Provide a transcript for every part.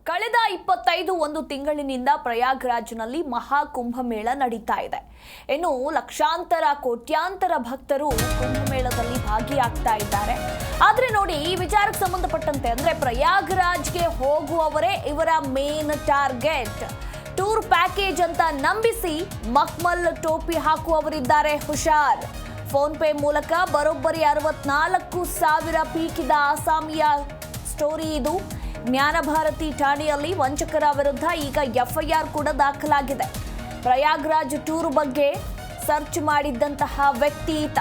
ಕಳೆದ 25 ತಿಂಗಳಿನಿಂದ ಪ್ರಯಾಗ್ರಾಜ್ನಲ್ಲಿ ಮಹಾಕುಂಭಮೇಳ ನಡೀತಾ ಇದೆ. ಇನ್ನು ಲಕ್ಷಾಂತರ ಕೋಟ್ಯಾಂತರ ಭಕ್ತರು ಕುಂಭಮೇಳದಲ್ಲಿ ಭಾಗಿಯಾಗ್ತಾ ಇದ್ದಾರೆ. ಆದ್ರೆ ನೋಡಿ, ಈ ವಿಚಾರಕ್ಕೆ ಸಂಬಂಧಪಟ್ಟಂತೆ ಅಂದ್ರೆ ಪ್ರಯಾಗ್ರಾಜ್ಗೆ ಹೋಗುವವರೇ ಇವರ ಮೇನ್ ಟಾರ್ಗೆಟ್. ಟೂರ್ ಪ್ಯಾಕೇಜ್ ಅಂತ ನಂಬಿಸಿ ಮಕ್ಮಲ್ ಟೋಪಿ ಹಾಕುವವರಿದ್ದಾರೆ, ಹುಷಾರ್. ಫೋನ್ ಪೇ ಮೂಲಕ ಬರೋಬ್ಬರಿ 64,000 ಪೀಕಿದ ಆಸಾಮಿಯ ಸ್ಟೋರಿ ಇದು. ಜ್ಞಾನಭಾರತಿ ಠಾಣೆಯಲ್ಲಿ ವಂಚಕರ ವಿರುದ್ಧ ಈಗ ಎಫ್ಐಆರ್ ಕೂಡ ದಾಖಲಾಗಿದೆ. ಪ್ರಯಾಗ್ರಾಜ್ ಟೂರ್ ಬಗ್ಗೆ ಸರ್ಚ್ ಮಾಡಿದ್ದಂತಹ ವ್ಯಕ್ತಿ ಈತ.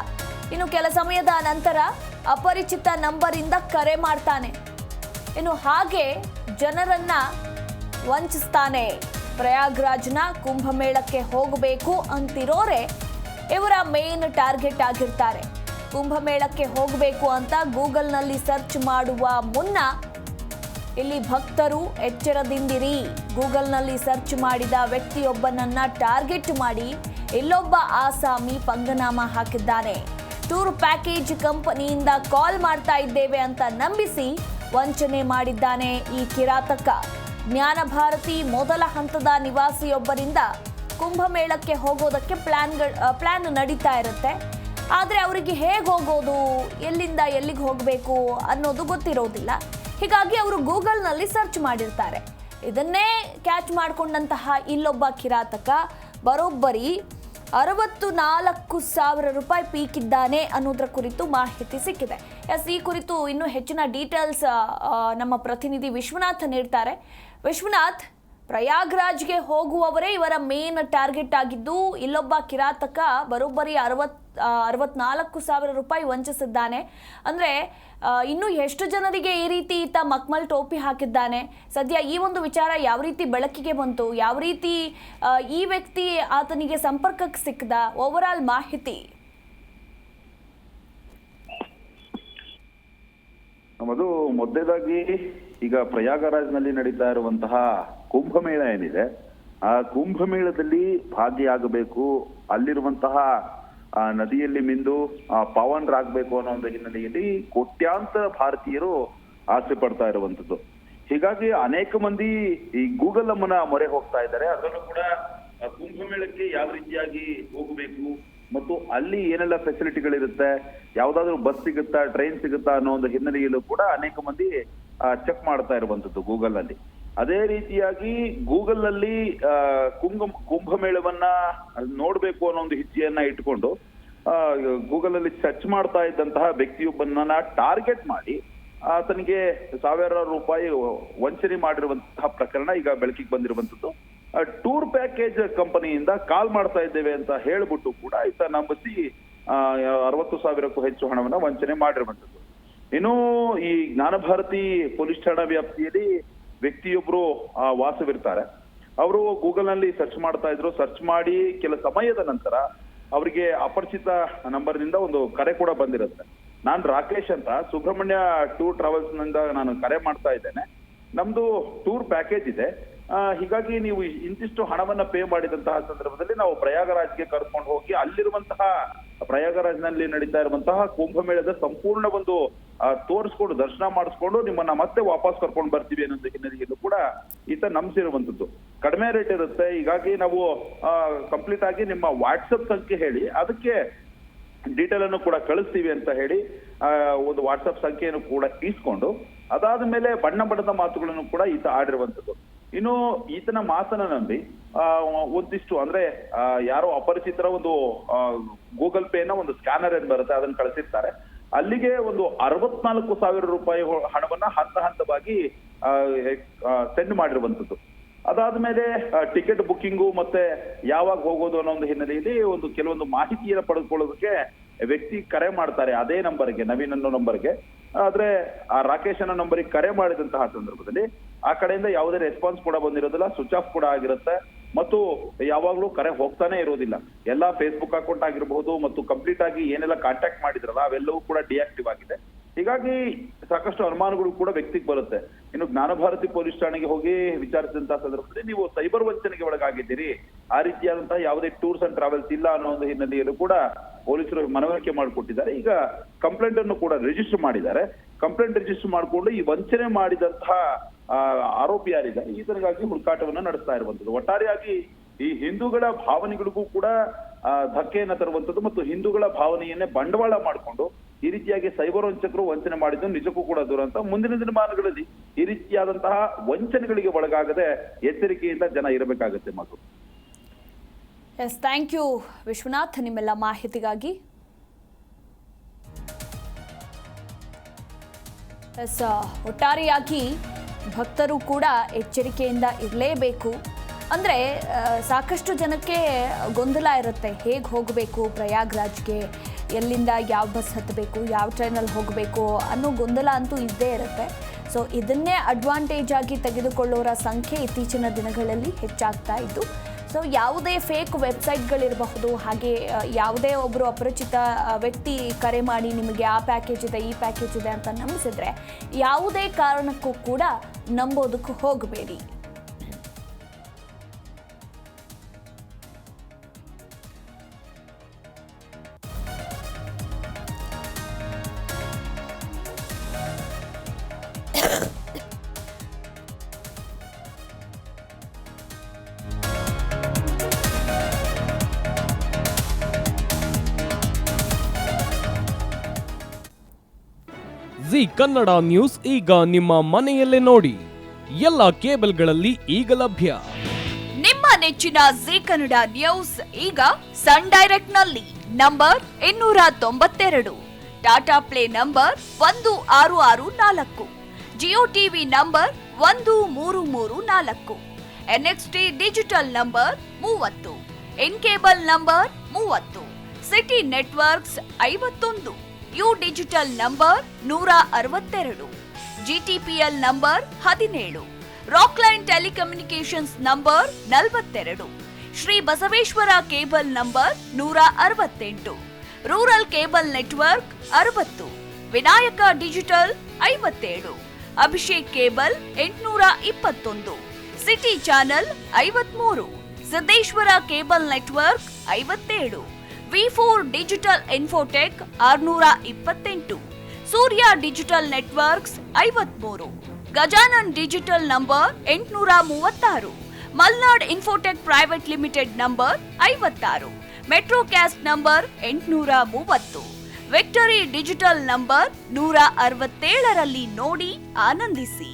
ಇನ್ನು ಕೆಲ ಸಮಯದ ನಂತರ ಅಪರಿಚಿತ ನಂಬರಿಂದ ಕರೆ ಮಾಡ್ತಾನೆ. ಇನ್ನು ಹಾಗೆ ಜನರನ್ನ ವಂಚಿಸ್ತಾನೆ. ಪ್ರಯಾಗ್ರಾಜ್ನ ಕುಂಭಮೇಳಕ್ಕೆ ಹೋಗಬೇಕು ಅಂತಿರೋರೆ ಇವರ ಮೇನ್ ಟಾರ್ಗೆಟ್ ಆಗಿರ್ತಾರೆ. ಕುಂಭಮೇಳಕ್ಕೆ ಹೋಗಬೇಕು ಅಂತ ಗೂಗಲ್ನಲ್ಲಿ ಸರ್ಚ್ ಮಾಡುವ ಮುನ್ನ ಇಲ್ಲಿ ಭಕ್ತರು ಎಚ್ಚರದಿಂದಿರಿ. ಗೂಗಲ್ನಲ್ಲಿ ಸರ್ಚ್ ಮಾಡಿದ ವ್ಯಕ್ತಿಯೊಬ್ಬನನ್ನ ಟಾರ್ಗೆಟ್ ಮಾಡಿ ಇಲ್ಲೊಬ್ಬ ಆಸಾಮಿ ಪಂಗನಾಮ ಹಾಕಿದ್ದಾನೆ. ಟೂರ್ ಪ್ಯಾಕೇಜ್ ಕಂಪನಿಯಿಂದ ಕಾಲ್ ಮಾಡ್ತಾ ಇದ್ದೇವೆ ಅಂತ ನಂಬಿಸಿ ವಂಚನೆ ಮಾಡಿದ್ದಾನೆ ಈ ಕಿರಾತಕ. ಜ್ಞಾನಭಾರತಿ ಮೊದಲ ಹಂತದ ನಿವಾಸಿಯೊಬ್ಬರಿಂದ ಕುಂಭಮೇಳಕ್ಕೆ ಹೋಗೋದಕ್ಕೆ ಪ್ಲಾನ್ ನಡೀತಾ ಇರುತ್ತೆ. ಆದರೆ ಅವರಿಗೆ ಹೇಗೆ ಹೋಗೋದು, ಎಲ್ಲಿಂದ ಎಲ್ಲಿಗೆ ಹೋಗಬೇಕು ಅನ್ನೋದು ಗೊತ್ತಿರೋದಿಲ್ಲ. ಹೀಗಾಗಿ ಅವರು ಗೂಗಲ್ನಲ್ಲಿ ಸರ್ಚ್ ಮಾಡಿರ್ತಾರೆ. ಇದನ್ನೇ ಕ್ಯಾಚ್ ಮಾಡಿಕೊಂಡಂತಹ ಇಲ್ಲೊಬ್ಬ ಕಿರಾತಕ ಬರೋಬ್ಬರಿ 64,000 ರೂಪಾಯಿ ಪೀಕಿದ್ದಾನೆ ಅನ್ನೋದ್ರ ಕುರಿತು ಮಾಹಿತಿ ಸಿಕ್ಕಿದೆ. ಈ ಕುರಿತು ಇನ್ನೂ ಹೆಚ್ಚಿನ ಡೀಟೇಲ್ಸ್ ನಮ್ಮ ಪ್ರತಿನಿಧಿ ವಿಶ್ವನಾಥ್ ನೀಡ್ತಾರೆ. ವಿಶ್ವನಾಥ್, ಪ್ರಯಾಗ್ರಾಜ್ಗೆ ಹೋಗುವವರೇ ಇವರ ಮೇನ್ ಟಾರ್ಗೆಟ್ ಆಗಿದ್ದು, ಇಲ್ಲೊಬ್ಬ ಕಿರಾತಕ ಬರೋಬ್ಬರಿ 64,000 ರೂಪಾಯಿ ವಂಚಿಸಿದ್ದಾನೆ. ಅಂದರೆ ಇನ್ನು ಎಷ್ಟು ಜನರಿಗೆ ಈ ರೀತಿ ಈತ ಮಕ್ಮಲ್ ಟೋಪಿ ಹಾಕಿದ್ದಾನೆ? ಸದ್ಯ ಈ ಒಂದು ವಿಚಾರ ಯಾವ ರೀತಿ ಬೆಳಕಿಗೆ ಬಂತು? ಯಾವ ರೀತಿ ಈ ವ್ಯಕ್ತಿ ಆತನಿಗೆ ಸಂಪರ್ಕಕ್ಕೆ ಸಿಕ್ಕದ? ಓವರ್ ಆಲ್ ಮಾಹಿತಿ. ಅದು ಮೊದಲೇದಾಗಿ ಈಗ ಪ್ರಯಾಗರಾಜ್ನಲ್ಲಿ ನಡೀತಾ ಇರುವಂತಹ ಕುಂಭಮೇಳ ಏನಿದೆ, ಆ ಕುಂಭಮೇಳದಲ್ಲಿ ಭಾಗಿಯಾಗಬೇಕು, ಅಲ್ಲಿರುವಂತಹ ನದಿಯಲ್ಲಿ ಮಿಂದು ಪಾವನರಾಗಬೇಕು ಅನ್ನೋ ಒಂದು ಹಿನ್ನೆಲೆಯಲ್ಲಿ ಕೋಟ್ಯಾಂತರ ಭಾರತೀಯರು ಆಸೆ ಪಡ್ತಾ ಇರುವಂತದ್ದು. ಹೀಗಾಗಿ ಅನೇಕ ಮಂದಿ ಈ ಗೂಗಲ್ ಅಮ್ಮನ ಮೊರೆ ಹೋಗ್ತಾ ಇದ್ದಾರೆ. ಅದರಲ್ಲೂ ಕೂಡ ಕುಂಭಮೇಳಕ್ಕೆ ಯಾವ ರೀತಿಯಾಗಿ ಹೋಗಬೇಕು ಮತ್ತು ಅಲ್ಲಿ ಏನೆಲ್ಲ ಫೆಸಿಲಿಟಿಗಳಿರುತ್ತೆ, ಯಾವ್ದಾದ್ರು ಬಸ್ ಸಿಗುತ್ತಾ, ಟ್ರೈನ್ ಸಿಗುತ್ತಾ ಅನ್ನೋ ಒಂದು ಹಿನ್ನೆಲೆಯಲ್ಲೂ ಕೂಡ ಅನೇಕ ಮಂದಿ ಚೆಕ್ ಮಾಡ್ತಾ ಇರುವಂತದ್ದು ಗೂಗಲ್ ಅಲ್ಲಿ. ಅದೇ ರೀತಿಯಾಗಿ ಗೂಗಲ್ ನಲ್ಲಿ ಕುಂಭಮೇಳವನ್ನ ನೋಡ್ಬೇಕು ಅನ್ನೋ ಒಂದು ಹೆಜ್ಜೆಯನ್ನ ಇಟ್ಕೊಂಡು ಗೂಗಲ್ ಅಲ್ಲಿ ಸರ್ಚ್ ಮಾಡ್ತಾ ಇದ್ದಂತಹ ವ್ಯಕ್ತಿಯೊಬ್ಬನನ್ನ ಟಾರ್ಗೆಟ್ ಮಾಡಿ ಆತನಿಗೆ ಸಾವಿರಾರು ರೂಪಾಯಿ ವಂಚನೆ ಮಾಡಿರುವಂತಹ ಪ್ರಕರಣ ಈಗ ಬೆಳಕಿಗೆ ಬಂದಿರುವಂತದ್ದು. ಟೂರ್ ಪ್ಯಾಕೇಜ್ ಕಂಪನಿಯಿಂದ ಕಾಲ್ ಮಾಡ್ತಾ ಇದ್ದೇವೆ ಅಂತ ಹೇಳ್ಬಿಟ್ಟು ಕೂಡ ಈತ ನಂಬಿಸಿ 60,000ಕ್ಕೂ ಹೆಚ್ಚು ಹಣವನ್ನ ವಂಚನೆ ಮಾಡಿರುವಂತದ್ದು. ಇನ್ನು ಈ ಜ್ಞಾನಭಾರತಿ ಪೊಲೀಸ್ ಠಾಣಾ ವ್ಯಾಪ್ತಿಯಲ್ಲಿ ವ್ಯಕ್ತಿಯೊಬ್ರು ವಾಸವಿರ್ತಾರೆ. ಅವರು ಗೂಗಲ್ ನಲ್ಲಿ ಸರ್ಚ್ ಮಾಡ್ತಾ ಇದ್ರು. ಸರ್ಚ್ ಮಾಡಿ ಕೆಲ ಸಮಯದ ನಂತರ ಅವರಿಗೆ ಅಪರಿಚಿತ ನಂಬರ್ನಿಂದ ಒಂದು ಕರೆ ಕೂಡ ಬಂದಿರುತ್ತೆ. ನಾನ್ ರಾಕೇಶ್ ಅಂತ ಸುಬ್ರಹ್ಮಣ್ಯ ಟೂರ್ ಟ್ರಾವೆಲ್ಸ್ ನಿಂದ ನಾನು ಕರೆ ಮಾಡ್ತಾ ಇದ್ದೇನೆ. ನಮ್ದು ಟೂರ್ ಪ್ಯಾಕೇಜ್ ಇದೆ, ಹೀಗಾಗಿ ನೀವು ಇಂತಿಷ್ಟು ಹಣವನ್ನ ಪೇ ಮಾಡಿದಂತಹ ಸಂದರ್ಭದಲ್ಲಿ ನಾವು ಪ್ರಯಾಗರಾಜ್ಗೆ ಕರ್ಕೊಂಡು ಹೋಗಿ ಅಲ್ಲಿರುವಂತಹ ಪ್ರಯಾಗರಾಜ್ನಲ್ಲಿ ನಡೀತಾ ಇರುವಂತಹ ಕುಂಭಮೇಳದ ಸಂಪೂರ್ಣ ಒಂದು ತೋರಿಸ್ಕೊಂಡು ದರ್ಶನ ಮಾಡಿಸ್ಕೊಂಡು ನಿಮ್ಮನ್ನ ಮತ್ತೆ ವಾಪಸ್ ಕರ್ಕೊಂಡು ಬರ್ತೀವಿ ಅನ್ನೋ ಹಿನ್ನೆಲೆಯಲ್ಲೂ ಕೂಡ ಈತ ನಂಬಿಸಿರುವಂತದ್ದು. ಕಡಿಮೆ ರೇಟ್ ಇರುತ್ತೆ, ಹೀಗಾಗಿ ನಾವು ಕಂಪ್ಲೀಟ್ ಆಗಿ ನಿಮ್ಮ ವಾಟ್ಸಪ್ ಸಂಖ್ಯೆ ಹೇಳಿ ಅದಕ್ಕೆ ಡೀಟೇಲ್ ಅನ್ನು ಕೂಡ ಕಳಿಸ್ತೀವಿ ಅಂತ ಹೇಳಿ ಒಂದು ವಾಟ್ಸಪ್ ಸಂಖ್ಯೆಯನ್ನು ಕೂಡ ಇಸ್ಕೊಂಡು ಅದಾದ ಮೇಲೆ ಬಣ್ಣ ಬಣ್ಣದ ಮಾತುಗಳನ್ನು ಕೂಡ ಈತ ಆಡಿರುವಂತದ್ದು. ಇನ್ನು ಈತನ ಮಾತನ್ನ ನಂಬಿ ಒಂದಿಷ್ಟು ಅಂದ್ರೆ ಯಾರೋ ಅಪರಿಚಿತರ ಒಂದು ಗೂಗಲ್ ಪೇನ ಒಂದು ಸ್ಕ್ಯಾನರ್ ಏನ್ ಬರುತ್ತೆ ಅದನ್ನ ಕಳಿಸಿರ್ತಾರೆ. ಅಲ್ಲಿಗೆ ಒಂದು 64,000 ರೂಪಾಯಿ ಹಣವನ್ನ ಹಂತ ಹಂತವಾಗಿ ಸೆಂಡ್ ಮಾಡಿರುವಂತದ್ದು. ಅದಾದ್ಮೇಲೆ ಟಿಕೆಟ್ ಬುಕ್ಕಿಂಗು ಮತ್ತೆ ಯಾವಾಗ ಹೋಗೋದು ಅನ್ನೋ ಒಂದು ಹಿನ್ನೆಲೆಯಲ್ಲಿ ಒಂದು ಕೆಲವೊಂದು ಮಾಹಿತಿಯನ್ನು ಪಡೆದುಕೊಳ್ಳೋದಕ್ಕೆ ವ್ಯಕ್ತಿ ಕರೆ ಮಾಡ್ತಾರೆ ಅದೇ ನಂಬರ್ಗೆ, ನವೀನ್ ಅನ್ನೋ ನಂಬರ್ಗೆ. ಆದ್ರೆ ಆ ರಾಕೇಶ್ ಅನ್ನೋ ನಂಬರಿಗೆ ಕರೆ ಮಾಡಿದಂತಹ ಸಂದರ್ಭದಲ್ಲಿ ಆ ಕಡೆಯಿಂದ ಯಾವುದೇ ರೆಸ್ಪಾನ್ಸ್ ಕೂಡ ಬಂದಿರೋದಿಲ್ಲ, ಸ್ವಿಚ್ ಆಫ್ ಕೂಡ ಆಗಿರುತ್ತೆ ಮತ್ತು ಯಾವಾಗ್ಲೂ ಕರೆ ಹೋಗ್ತಾನೆ ಇರೋದಿಲ್ಲ. ಎಲ್ಲಾ ಫೇಸ್ಬುಕ್ ಅಕೌಂಟ್ ಆಗಿರಬಹುದು ಮತ್ತು ಕಂಪ್ಲೀಟ್ ಆಗಿ ಏನೆಲ್ಲ ಕಾಂಟ್ಯಾಕ್ಟ್ ಮಾಡಿದ್ರಲ್ಲ ಅವೆಲ್ಲವೂ ಕೂಡ ಡಿಆಕ್ಟಿವ್ ಆಗಿದೆ. ಹೀಗಾಗಿ ಸಾಕಷ್ಟು ಅನುಮಾನಗಳು ಕೂಡ ವ್ಯಕ್ತಿಗೆ ಬರುತ್ತೆ. ಇನ್ನು ಜ್ಞಾನಭಾರತಿ ಪೊಲೀಸ್ ಠಾಣೆಗೆ ಹೋಗಿ ವಿಚಾರಿಸಿದಂತಹ ಸಂದರ್ಭದಲ್ಲಿ ನೀವು ಸೈಬರ್ ವಂಚನೆಗೆ ಒಳಗಾಗಿದ್ದೀರಿ, ಆ ರೀತಿಯಾದಂತಹ ಯಾವುದೇ ಟೂರ್ಸ್ ಅಂಡ್ ಟ್ರಾವೆಲ್ಸ್ ಇಲ್ಲ ಅನ್ನೋ ಒಂದು ಹಿನ್ನೆಲೆಯಲ್ಲೂ ಕೂಡ ಪೊಲೀಸರು ಮನವರಿಕೆ ಮಾಡಿಕೊಟ್ಟಿದ್ದಾರೆ. ಈಗ ಕಂಪ್ಲೇಂಟ್ ಅನ್ನು ಕೂಡ ರಿಜಿಸ್ಟರ್ ಮಾಡಿದ್ದಾರೆ. ಕಂಪ್ಲೇಂಟ್ ರಿಜಿಸ್ಟರ್ ಮಾಡಿಕೊಂಡು ಈ ವಂಚನೆ ಮಾಡಿದಂತಹ ಆರೋಪಿ ಯಾರಿದ್ದಾರೆ ಈತನಿಗಾಗಿ ಹುಡುಕಾಟವನ್ನ ನಡೆಸ್ತಾ ಇರುವಂತದ್ದು. ಒಟ್ಟಾರೆಯಾಗಿ ಈ ಹಿಂದೂಗಳ ಭಾವನೆಗಳಿಗೂ ಕೂಡ ಧಕ್ಕೆಯನ್ನ ತರುವಂತದ್ದು ಮತ್ತು ಹಿಂದೂಗಳ ಭಾವನೆಯನ್ನೇ ಬಂಡವಾಳ ಮಾಡಿಕೊಂಡು ಈ ರೀತಿಯಾಗಿ ಸೈಬರ್ ವಂಚಕರು ವಂಚನೆ ಮಾಡಿದ್ದು ನಿಜಕ್ಕೂ ಕೂಡ ದುರಂತ. ಮುಂದಿನ ದಿನಮಾನಗಳಲ್ಲಿ ಈ ರೀತಿಯಾದಂತಹ ವಂಚನೆಗಳಿಗೆ ಒಳಗಾಗದೆ ಎಚ್ಚರಿಕೆಯಿಂದ ಜನ ಇರಬೇಕಾಗುತ್ತೆ. ಮಧು. ಎಸ್, ಥ್ಯಾಂಕ್ ಯು ವಿಶ್ವನಾಥ್ ನಿಮ್ಮೆಲ್ಲ ಮಾಹಿತಿಗಾಗಿ. ಎಸ್, ಒಟ್ಟಾರೆಯಾಗಿ ಭಕ್ತರು ಕೂಡ ಎಚ್ಚರಿಕೆಯಿಂದ ಇರಲೇಬೇಕು. ಅಂದರೆ ಸಾಕಷ್ಟು ಜನಕ್ಕೆ ಗೊಂದಲ ಇರುತ್ತೆ, ಹೇಗೆ ಹೋಗಬೇಕು ಪ್ರಯಾಗ್ರಾಜ್ಗೆ, ಎಲ್ಲಿಂದ ಯಾವ ಬಸ್ ಹತ್ತಬೇಕು, ಯಾವ ಟ್ರೈನಲ್ಲಿ ಹೋಗಬೇಕು ಅನ್ನೋ ಗೊಂದಲ ಅಂತೂ ಇದ್ದೇ ಇರುತ್ತೆ. ಸೊ ಇದನ್ನೇ ಅಡ್ವಾಂಟೇಜ್ ಆಗಿ ತೆಗೆದುಕೊಳ್ಳೋರ ಸಂಖ್ಯೆ ಇತ್ತೀಚಿನ ದಿನಗಳಲ್ಲಿ ಹೆಚ್ಚಾಗ್ತಾ ಇದ್ದು, ಸೊ ಯಾವುದೇ ಫೇಕ್ ವೆಬ್ಸೈಟ್ಗಳಿರಬಹುದು, ಹಾಗೆ ಯಾವುದೇ ಒಬ್ಬರು ಅಪರಿಚಿತ ವ್ಯಕ್ತಿ ಕರೆ ಮಾಡಿ ನಿಮಗೆ ಆ ಪ್ಯಾಕೇಜ್ ಇದೆ ಈ ಪ್ಯಾಕೇಜ್ ಇದೆ ಅಂತ ನಂಬಿಸಿದ್ರೆ ಯಾವುದೇ ಕಾರಣಕ್ಕೂ ಕೂಡ ನಂಬೋದಕ್ಕೆ ಹೋಗಬೇಡಿ. ಜಿ ಕನ್ನಡ ನ್ಯೂಸ್ ಈಗ ನಿಮ್ಮ ಮನೆಯಲ್ಲೇ ನೋಡಿ. ಎಲ್ಲ ಕೇಬಲ್ಗಳಲ್ಲಿ ಈಗ ಲಭ್ಯ. ನಿಮ್ಮ ನೆಚ್ಚಿನ ಜಿ ಕನ್ನಡ ನ್ಯೂಸ್ ಈಗ ಸನ್ ಡೈರೆಕ್ಟ್ ನಲ್ಲಿ number 292, Tata play number 1664, Jio TV number 1334, NXT digital number 30, in cable number 30, city networks 51, U digital number 162, GTPL number 17, Rockline telecommunications number 42, Shri Basaveshwara cable number 168, rural cable network 60, Vinayaka digital 57, Abhishek cable 821, city channel 53, Siddeshwara cable network 57, V4 digital Infotech 628, Surya digital networks 53, Gajanan digital number 836, Malnad infotech private limited number 56, Metrocast number 830, victory digital number 167ರಲ್ಲಿ ನೋಡಿ ಆನಂದಿಸಿ.